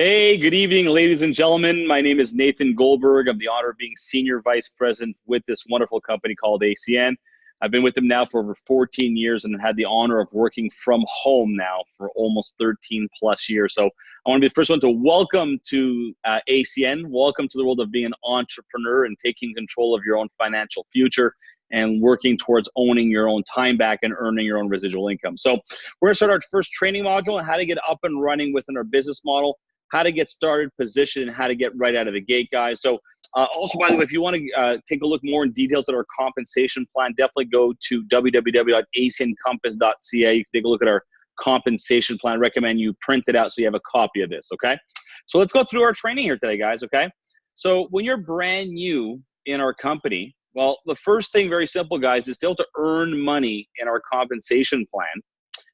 Hey, good evening, ladies and gentlemen. My name is Nathan Goldberg. I'm the honor of being Senior Vice President with this wonderful company called ACN. I've been with them now for over 14 years and had the honor of working from home now for almost 13 plus years. So I want to be the first one to welcome to ACN. Welcome to the world of being an entrepreneur and taking control of your own financial future and working towards owning your own time back and earning your own residual income. So we're going to start our first training module on how to get up and running within our business model, how to get started, position, and how to get right out of the gate, guys. So also, by the way, if you want to take a look more in details at our compensation plan, definitely go to www.acncompass.ca. You can take a look at our compensation plan. I recommend you print it out so you have a copy of this, okay? So let's go through our training here today, guys, okay? So when you're brand new in our company, well, the first thing, very simple, guys, is to be able to earn money in our compensation plan.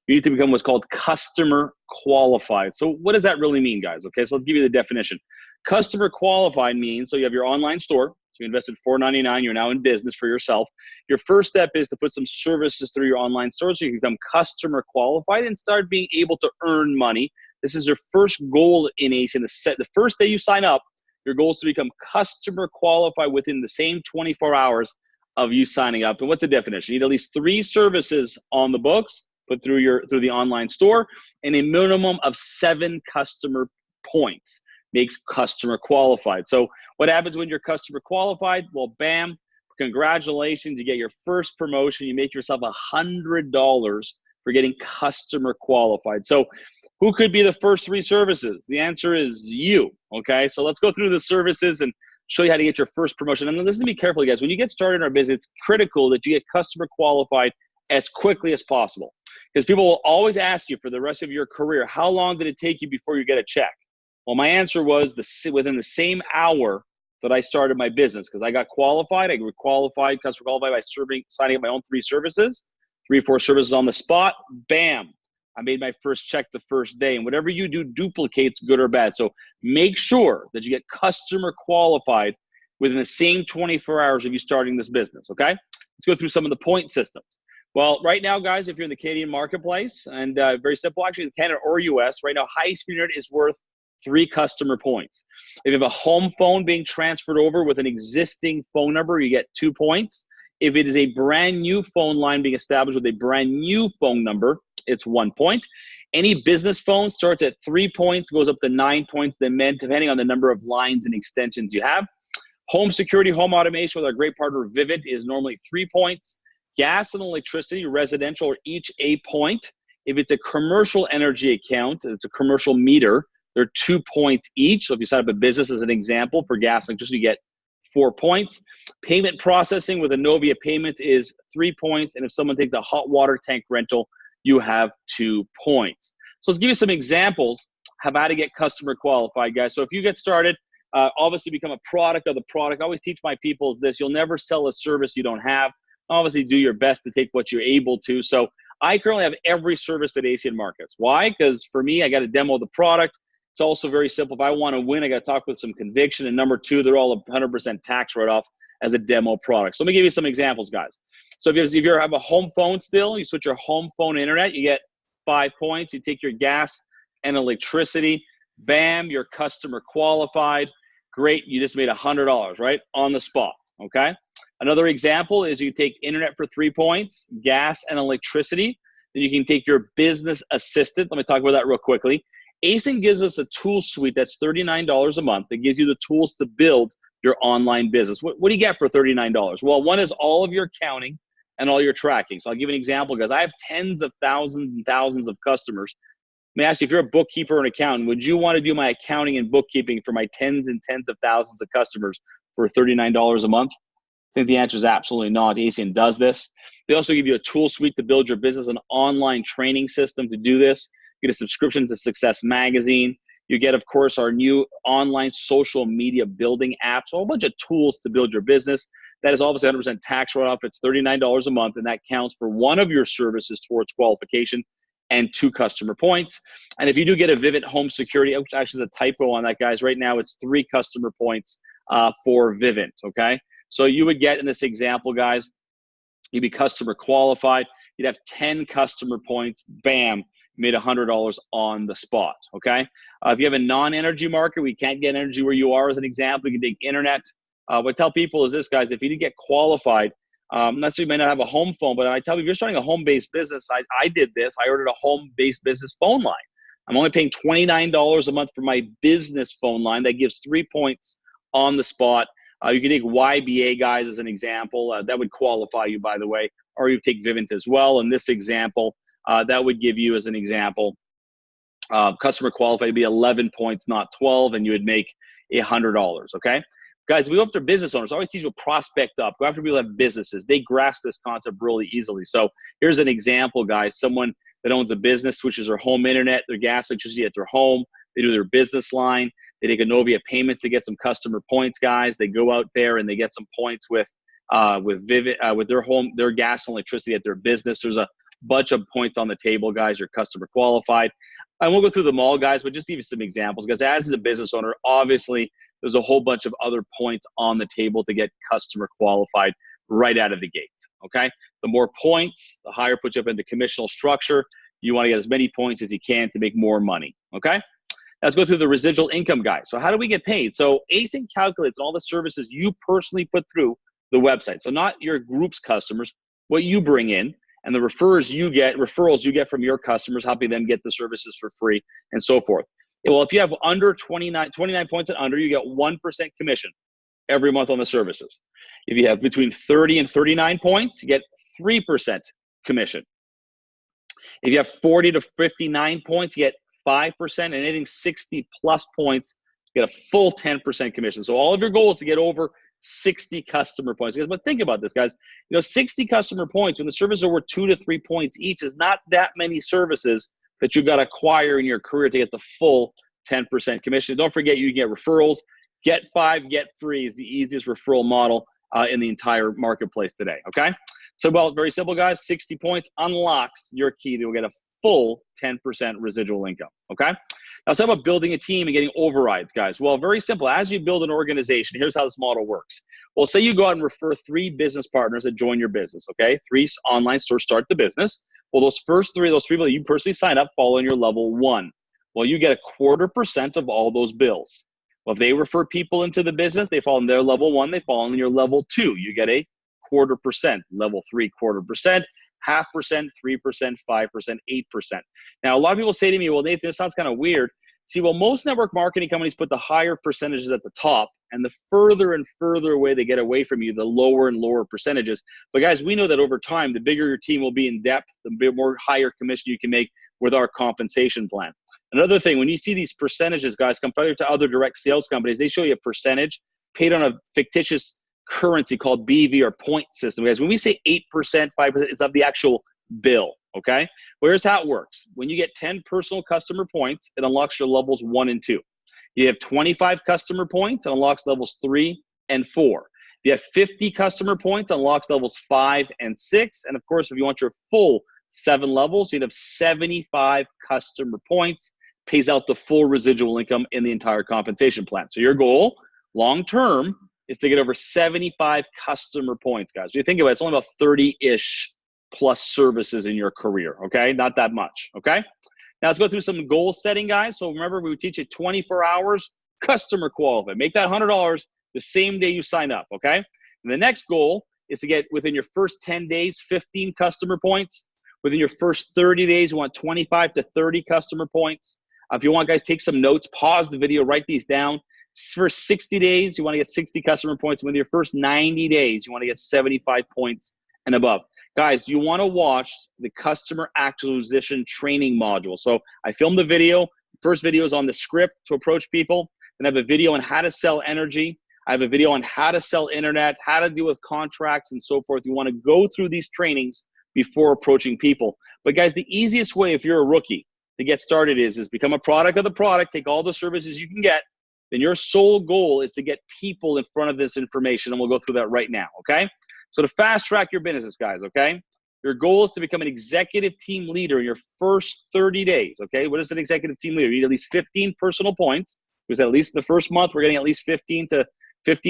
You need to become what's called customer qualified. So what does that really mean, guys? Okay, so let's give you the definition. Customer qualified means, so you have your online store, so you invested $4.99, you're now in business for yourself. Your first step is to put some services through your online store so you can become customer qualified and start being able to earn money. This is your first goal in ACN. The first day you sign up, your goal is to become customer qualified within the same 24 hours of you signing up. And what's the definition? You need at least 3 services on the books, put through the online store, and a minimum of 7 customer points makes customer qualified. So what happens when you're customer qualified? Well, bam, congratulations, you get your first promotion, you make yourself $100 for getting customer qualified. So who could be the first 3 services? The answer is you, okay? So let's go through the services and show you how to get your first promotion. And listen to me carefully, guys. When you get started in our business, it's critical that you get customer qualified as quickly as possible. Because people will always ask you for the rest of your career, how long did it take you before you get a check? Well, my answer was within the same hour that I started my business, because I got qualified. I qualified, customer qualified by signing up my own 3 services, 3 or 4 services on the spot. Bam, I made my first check the first day. And whatever you do duplicates, good or bad. So make sure that you get customer qualified within the same 24 hours of you starting this business, okay? Let's go through some of the point systems. Well, right now, guys, if you're in the Canadian marketplace, and very simple, actually, Canada or US, right now, high-speed internet is worth 3 customer points. If you have a home phone being transferred over with an existing phone number, you get 2 points. If it is a brand new phone line being established with a brand new phone number, it's 1 point. Any business phone starts at 3 points, goes up to 9 points, then depending on the number of lines and extensions you have. Home security, home automation with our great partner Vivint is normally 3 points. Gas and electricity, residential, are each a point. If it's a commercial energy account, it's a commercial meter, they're 2 points each. So if you set up a business as an example for gas and electricity, you get 4 points. Payment processing with Innovia Payments is 3 points. And if someone takes a hot water tank rental, you have 2 points. So let's give you some examples of how to get customer qualified, guys. So if you get started, obviously become a product of the product. I always teach my people is this: you'll never sell a service you don't have. Obviously, do your best to take what you're able to. So I currently have every service that ACN markets. Why? Because for me, I got to demo the product. It's also very simple. If I want to win, I got to talk with some conviction. And number 2, they're all 100% tax write-off as a demo product. So let me give you some examples, guys. So if you have a home phone still, you switch your home phone to internet, you get 5 points. You take your gas and electricity, bam, you're customer qualified. Great, you just made $100, right? On the spot, okay? Another example is you take internet for 3 points, gas and electricity. Then you can take your business assistant. Let me talk about that real quickly. ACN gives us a tool suite that's $39 a month. That gives you the tools to build your online business. What do you get for $39? Well, one is all of your accounting and all your tracking. So I'll give you an example, guys. I have tens of thousands and thousands of customers. Let me ask you, if you're a bookkeeper or an accountant, would you want to do my accounting and bookkeeping for my tens and tens of thousands of customers for $39 a month? I think the answer is absolutely not. ACN does this. They also give you a tool suite to build your business, an online training system to do this. You get a subscription to Success Magazine. You get, of course, our new online social media building app. So a whole bunch of tools to build your business. That is obviously 100% tax write-off. It's $39 a month, and that counts for one of your services towards qualification and 2 customer points. And if you do get a Vivint home security, which actually is a typo on that, guys, right now it's 3 customer points for Vivint, okay? So you would get, in this example, guys, you'd be customer qualified. You'd have 10 customer points. Bam. made $100 on the spot, okay? If you have a non-energy market, we can't get energy where you are as an example, you can take internet. What I tell people is this, guys, if you did get qualified, necessarily you may not have a home phone, but I tell you, if you're starting a home-based business, I did this. I ordered a home-based business phone line. I'm only paying $29 a month for my business phone line. That gives 3 points on the spot. You can take YBA, guys, as an example. That would qualify you, by the way, or you take Vivint as well. In this example, that would give you, as an example, customer qualified would be 11 points, not 12, and you would make $100, okay? Guys, we go after business owners. I always teach you to prospect up. Go after people that have businesses. They grasp this concept really easily. So here's an example, guys. Someone that owns a business, switches their home internet, their gas, electricity at their home. They do their business line. They take a Novia payments to get some customer points, guys. They go out there and they get some points with Vivint, with their home, their gas and electricity at their business. There's a bunch of points on the table, guys. You're customer qualified. I won't go through them all, guys, but just give you some examples, because as a business owner, obviously there's a whole bunch of other points on the table to get customer qualified right out of the gate, okay? The more points, the higher puts you up in the commissional structure. You want to get as many points as you can to make more money, okay? Let's go through the residual income, guys. So how do we get paid? So ACN calculates all the services you personally put through the website. So not your group's customers, what you bring in, and the referrals you get from your customers, helping them get the services for free and so forth. Well, if you have under 29 points and under, you get 1% commission every month on the services. If you have between 30 and 39 points, you get 3% commission. If you have 40 to 59 points, you get 5%, and anything 60 plus points, you get a full 10% commission. So all of your goal is to get over 60 customer points. But think about this, guys. 60 customer points when the services are worth 2 to 3 points each is not that many services that you've got to acquire in your career to get the full 10% commission. Don't forget, you can get referrals. Get 5, get 3 is the easiest referral model in the entire marketplace today, okay? So, well, very simple, guys. 60 points unlocks your key to get a full 10% residual income, okay? Now, let's talk about building a team and getting overrides, guys. Well, very simple. As you build an organization, here's how this model works. Well, say you go out and refer 3 business partners that join your business, okay? 3 online stores start the business. Well, those first 3, those people that you personally sign up fall in your level 1. Well, you get 1/4% of all those bills. Well, if they refer people into the business, they fall in their level 1, they fall in your level 2. You get a 1/4%, level 3, 1/4%, 0.5%, 3%, 5%, 8%. Now, a lot of people say to me, well, Nathan, this sounds kind of weird. See, well, most network marketing companies put the higher percentages at the top, and the further and further away they get away from you, the lower and lower percentages. But guys, we know that over time, the bigger your team will be in depth, the more higher commission you can make with our compensation plan. Another thing, when you see these percentages, guys, compared to other direct sales companies, they show you a percentage paid on a fictitious currency called BV or point system. Guys, when we say 8%, 5%, it's of the actual bill, okay? Well, here's how it works. When you get 10 personal customer points, it unlocks your levels 1 and 2. You have 25 customer points, it unlocks levels 3 and 4. If you have 50 customer points, it unlocks levels 5 and 6. And of course, if you want your full 7 levels, you'd have 75 customer points, pays out the full residual income in the entire compensation plan. So your goal, long-term, is to get over 75 customer points, guys. If you think about it, it's only about 30-ish plus services in your career, okay? Not that much, okay? Now let's go through some goal setting, guys. So remember, we would teach you 24 hours, customer qualify. Make that $100 the same day you sign up, okay? And the next goal is to get within your first 10 days, 15 customer points. Within your first 30 days, you want 25 to 30 customer points. If you want, guys, take some notes, pause the video, write these down. For 60 days, you want to get 60 customer points. Within your first 90 days, you want to get 75 points and above. Guys, you want to watch the customer acquisition training module. So I filmed the video. First video is on the script to approach people. Then I have a video on how to sell energy. I have a video on how to sell internet, how to deal with contracts and so forth. You want to go through these trainings before approaching people. But guys, the easiest way if you're a rookie to get started is become a product of the product, take all the services you can get. Then your sole goal is to get people in front of this information, and we'll go through that right now, okay? So to fast track your business, guys, okay? Your goal is to become an executive team leader in your first 30 days, okay? What is an executive team leader? You need at least 15 personal points, because at least in the first month, we're getting at least 15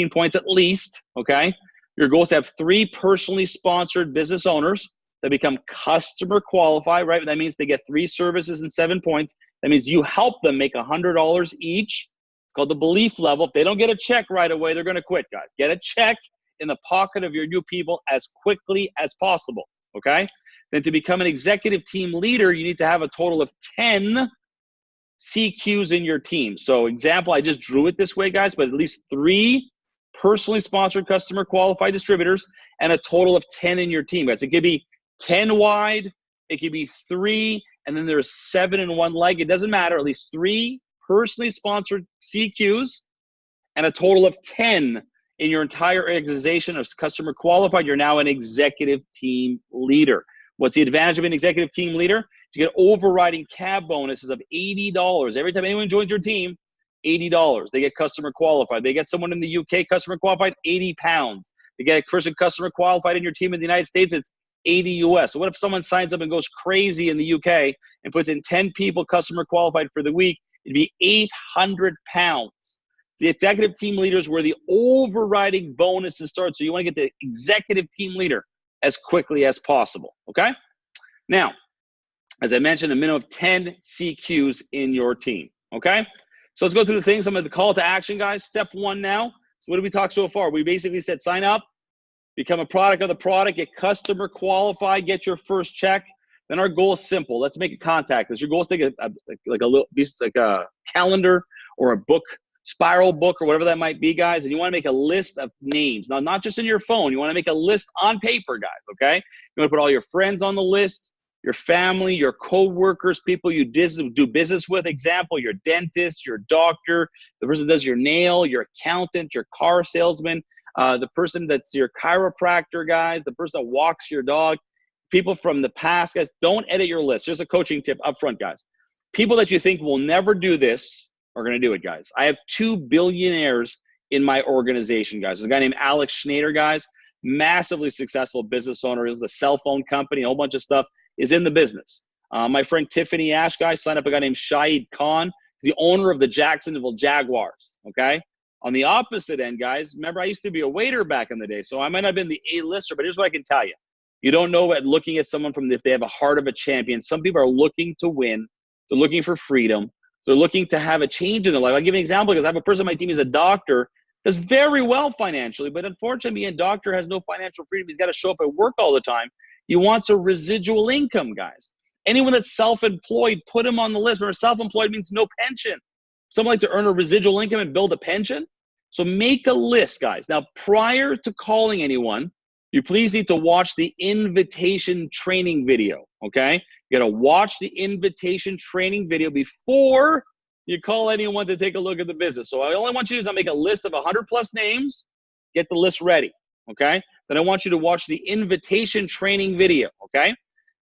points at least, okay? Your goal is to have 3 personally sponsored business owners that become customer qualified, right? That means they get 3 services and 7 points. That means you help them make $100 each. It's called the belief level. If they don't get a check right away, they're going to quit, guys. Get a check in the pocket of your new people as quickly as possible, okay? Then to become an executive team leader, you need to have a total of 10 CQs in your team. So example, I just drew it this way, guys, but at least 3 personally sponsored customer qualified distributors and a total of 10 in your team, guys. It could be 10 wide, it could be 3, and then there's 7 in one leg. It doesn't matter, at least 3 personally sponsored CQs and a total of 10 in your entire organization of customer qualified. You're now an executive team leader. What's the advantage of an executive team leader? You get overriding cab bonuses of $80. Every time anyone joins your team, $80. They get customer qualified. They get someone in the UK customer qualified, 80 pounds. They get a person customer qualified in your team in the United States, it's 80 US. So what if someone signs up and goes crazy in the UK and puts in 10 people customer qualified for the week? It'd be 800 pounds. The executive team leaders where the overriding bonuses start. So you want to get the executive team leader as quickly as possible, okay? Now, as I mentioned, a minimum of 10 CQs in your team, okay? So let's go through the things. I'm going to call to action, guys. Step 1 now. So what did we talk so far? We basically said sign up, become a product of the product, get customer qualified, get your first check. Then our goal is simple. Let's make a contact list. Your goal is to take a calendar or a book, spiral book or whatever that might be, guys, and you want to make a list of names. Now, not just in your phone. You want to make a list on paper, guys, okay? You want to put all your friends on the list, your family, your co-workers, people you do business with. Example, your dentist, your doctor, the person that does your nail, your accountant, your car salesman, the person that's your chiropractor, guys, the person that walks your dog, people from the past, guys. Don't edit your list. Here's a coaching tip up front, guys. People that you think will never do this are going to do it, guys. I have 2 billionaires in my organization, guys. There's a guy named Alex Schneider, guys, massively successful business owner. He has a cell phone company, a whole bunch of stuff, is in the business. My friend Tiffany Ash, guys, signed up a guy named Shahid Khan. He's the owner of the Jacksonville Jaguars, okay? On the opposite end, guys, remember I used to be a waiter back in the day, so I might not have been the A-lister, but here's what I can tell you. You don't know what looking at someone from if they have a heart of a champion. Some people are looking to win. They're looking for freedom. They're looking to have a change in their life. I'll give you an example because I have a person on my team who's a doctor, does very well financially, but unfortunately, being a doctor has no financial freedom. He's got to show up at work all the time. He wants a residual income, guys. Anyone that's self-employed, put him on the list. Remember, self-employed means no pension. Someone like to earn a residual income and build a pension. So make a list, guys. Now, prior to calling anyone, you please need to watch the invitation training video, okay? You got to watch the invitation training video before you call anyone to take a look at the business. So I only want you to do is make a list of 100 plus names, get the list ready, okay? Then I want you to watch the invitation training video, okay?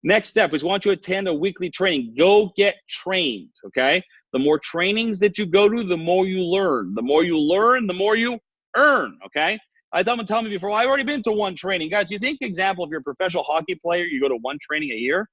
Next step is I want you to attend a weekly training. Go get trained, okay? The more trainings that you go to, the more you learn. The more you learn, the more you earn, okay? I tell me before, I've already been to 1 training. Guys, you think, example, if you're a professional hockey player, you go to 1 training a year?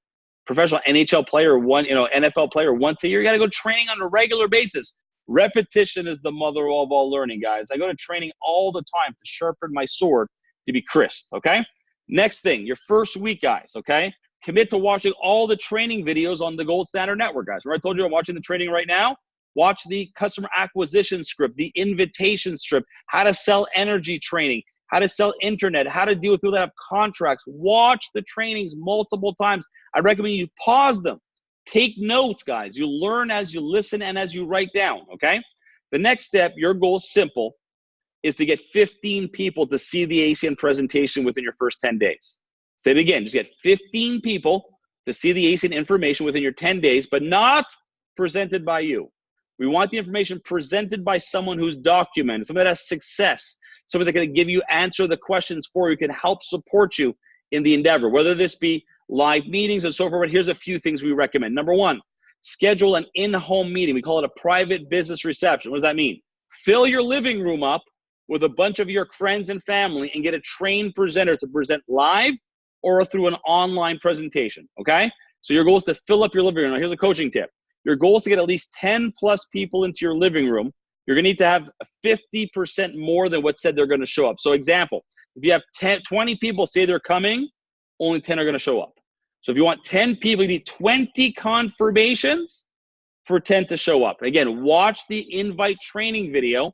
Professional NHL player, NFL player once a year, you got to go training on a regular basis. Repetition is the mother of all learning, guys. I go to training all the time to sharpen my sword to be crisp, okay? Next thing, your first week, guys, okay? Commit to watching all the training videos on the Gold Standard Network, guys. Remember I told you I'm watching the training right now? Watch the customer acquisition script, the invitation script, how to sell energy training, how to sell internet, how to deal with people that have contracts. Watch the trainings multiple times. I recommend you pause them. Take notes, guys. You learn as you listen and as you write down, okay? The next step, your goal is simple, is to get 15 people to see the ACN presentation within your first 10 days. Say it again, just get 15 people to see the ACN information within your 10 days, but not presented by you. We want the information presented by someone who's documented, someone that has success, someone that can give you, answer the questions for you, can help support you in the endeavor, whether this be live meetings and so forth. Here's a few things we recommend. Number 1, schedule an in-home meeting. We call it a private business reception. What does that mean? Fill your living room up with a bunch of your friends and family and get a trained presenter to present live or through an online presentation, okay? So your goal is to fill up your living room. Now, here's a coaching tip. Your goal is to get at least 10 plus people into your living room. You're gonna need to have 50% more than what said they're gonna show up. So example, if you have 20 people say they're coming, only 10 are gonna show up. So if you want 10 people, you need 20 confirmations for 10 to show up. Again, watch the invite training video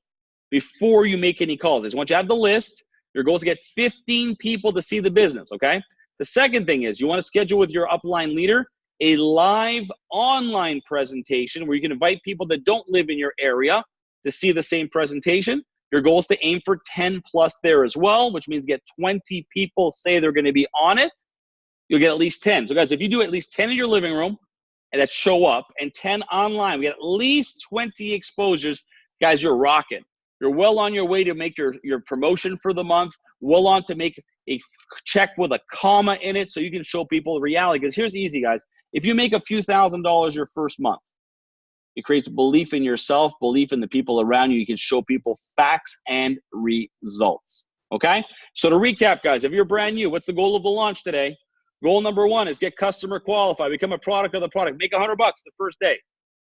before you make any calls. I just want you to have the list. Your goal is to get 15 people to see the business, okay? The second thing is you want to schedule with your upline leader a live online presentation where you can invite people that don't live in your area to see the same presentation. Your goal is to aim for 10 plus there as well, which means get 20 people say they're going to be on it. You'll get at least 10. So guys, if you do at least 10 in your living room and that show up and 10 online, we get at least 20 exposures. Guys, you're rocking. You're well on your way to make your promotion for the month, well on to make a check with a comma in it so you can show people reality. Because here's easy, guys. If you make a few $1,000s your first month, it creates belief in yourself, belief in the people around you. You can show people facts and results, okay? So to recap, guys, if you're brand new, what's the goal of the launch today? Goal number 1 is get customer qualified, become a product of the product, make $100 the first day.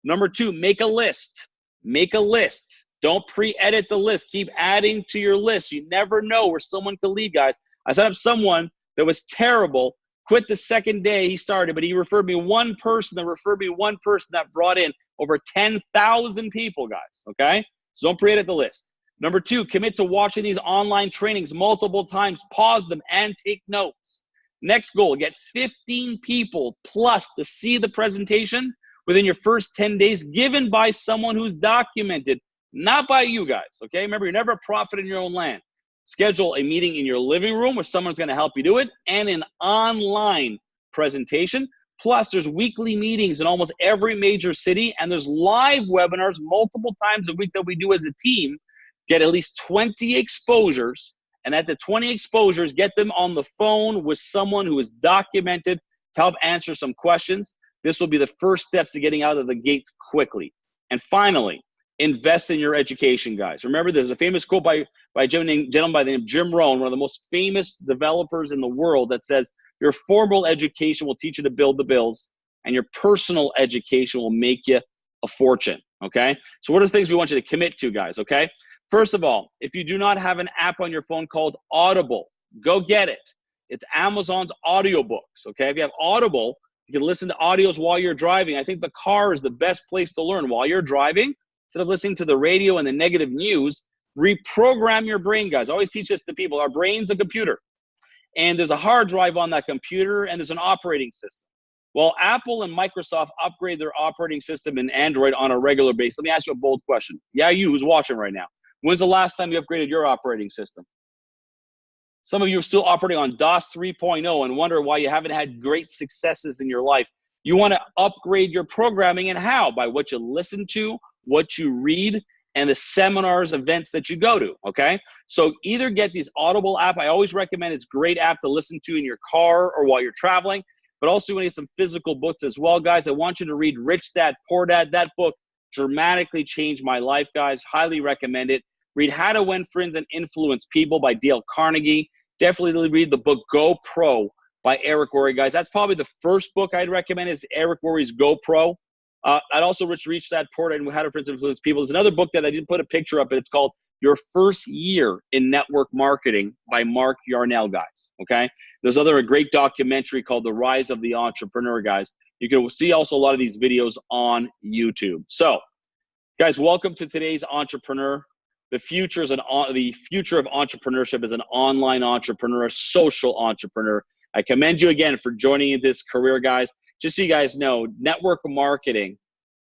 Number 2, make a list. Make a list. Don't pre-edit the list. Keep adding to your list. You never know where someone could lead, guys. I set up someone that was terrible, quit the second day he started, but he referred me one person that brought in over 10,000 people, guys, okay? So don't pre-edit the list. Number 2, commit to watching these online trainings multiple times, pause them, and take notes. Next goal, get 15 people plus to see the presentation within your first 10 days given by someone who's documented, not by you guys, okay? Remember, you're never a prophet in your own land. Schedule a meeting in your living room where someone's gonna help you do it and an online presentation. Plus, there's weekly meetings in almost every major city and there's live webinars multiple times a week that we do as a team. Get at least 20 exposures. And at the 20 exposures, get them on the phone with someone who is documented to help answer some questions. This will be the first steps to getting out of the gates quickly. And finally, invest in your education, guys. Remember, there's a famous quote by a gentleman by the name of Jim Rohn, one of the most famous developers in the world, that says, your formal education will teach you to build the bills, and your personal education will make you a fortune, okay? So what are the things we want you to commit to, guys, okay? First of all, if you do not have an app on your phone called Audible, go get it. It's Amazon's audiobooks, okay? If you have Audible, you can listen to audios while you're driving. I think the car is the best place to learn while you're driving. Instead of listening to the radio and the negative news, reprogram your brain, guys. I always teach this to people. Our brain's a computer, and there's a hard drive on that computer, and there's an operating system. Well, Apple and Microsoft upgrade their operating system in Android on a regular basis. Let me ask you a bold question. Yeah, you who's watching right now. When's the last time you upgraded your operating system? Some of you are still operating on DOS 3.0 and wonder why you haven't had great successes in your life. You want to upgrade your programming, and how? By what you listen to, what you read, and the seminars, events that you go to, okay? So either get these Audible app. I always recommend it's a great app to listen to in your car or while you're traveling, but also you want to get some physical books as well, guys. I want you to read Rich Dad, Poor Dad. That book dramatically changed my life, guys. Highly recommend it. Read How to Win Friends and Influence People by Dale Carnegie. Definitely read the book Go Pro by Eric Worre, guys. That's probably the first book I'd recommend is Eric Worre's Go Pro. I'd also Rich Dad, Poor Dad, and How to Friends and Influence People. There's another book that I didn't put a picture up, but it's called Your First Year in Network Marketing by Mark Yarnell, guys, okay? There's a great documentary called The Rise of the Entrepreneur, guys. You can see also a lot of these videos on YouTube. So, guys, welcome to today's Entrepreneur. The future of entrepreneurship is an online entrepreneur, a social entrepreneur. I commend you again for joining this career, guys. Just so you guys know, network marketing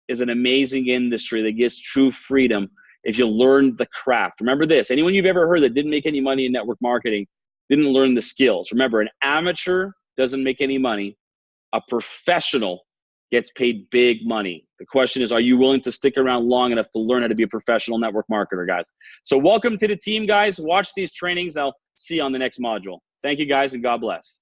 is an amazing industry that gives true freedom if you learn the craft. Remember this, anyone you've ever heard that didn't make any money in network marketing didn't learn the skills. Remember, an amateur doesn't make any money. A professional gets paid big money. The question is, are you willing to stick around long enough to learn how to be a professional network marketer, guys? So welcome to the team, guys. Watch these trainings. I'll see you on the next module. Thank you, guys, and God bless.